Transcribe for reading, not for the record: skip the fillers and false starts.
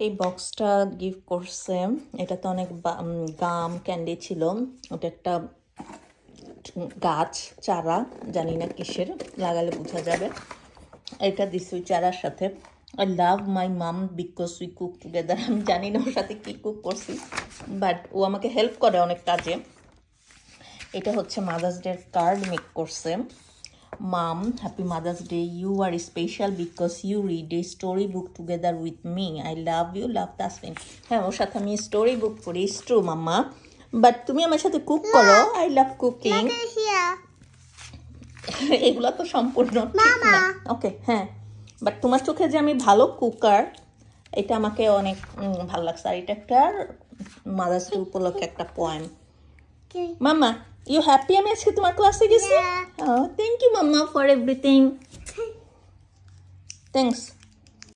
এই বক্সটা গিফট করছে, এটাতে অনেক গাম ক্যান্ডি ছিল, ওটা একটা গাছ চারা, জানি না কিসের, লাগালে বোঝা যাবে। এটা দিছি ওই চারার সাথে। I love my mom because we cook together. আমি জানি না ওর সাথে কী কুক করছি, বাট ও আমাকে হেল্প করে অনেক কাজে। এটা হচ্ছে মাদার্স ডের কার্ড মেক করছে। Mom, happy mother's day, you are special because you read a story book together with me, I love you, love Tasfin. হ্যাঁ, ওর সাথে আমি স্টোরি বুক পড়ি, ইটস ট্রু মাম্মা, বাট তুমি আমার সাথে কুক করো, আই লাভ কুকিং। এগুলো তো সম্পূর্ণ ঠিক না। ওকে, হ্যাঁ, বাট তোমার চোখে যে আমি ভালো কুকার, এটা আমাকে অনেক ভালো লাগছে। আর এটা একটা মাদার্স ডে উপলক্ষে একটা পোয়েম। মাম্মা, ইউ হ্যাপি আমি আজকে তোমার ক্লাসে গেছি? Thank you mamma for everything. Thanks.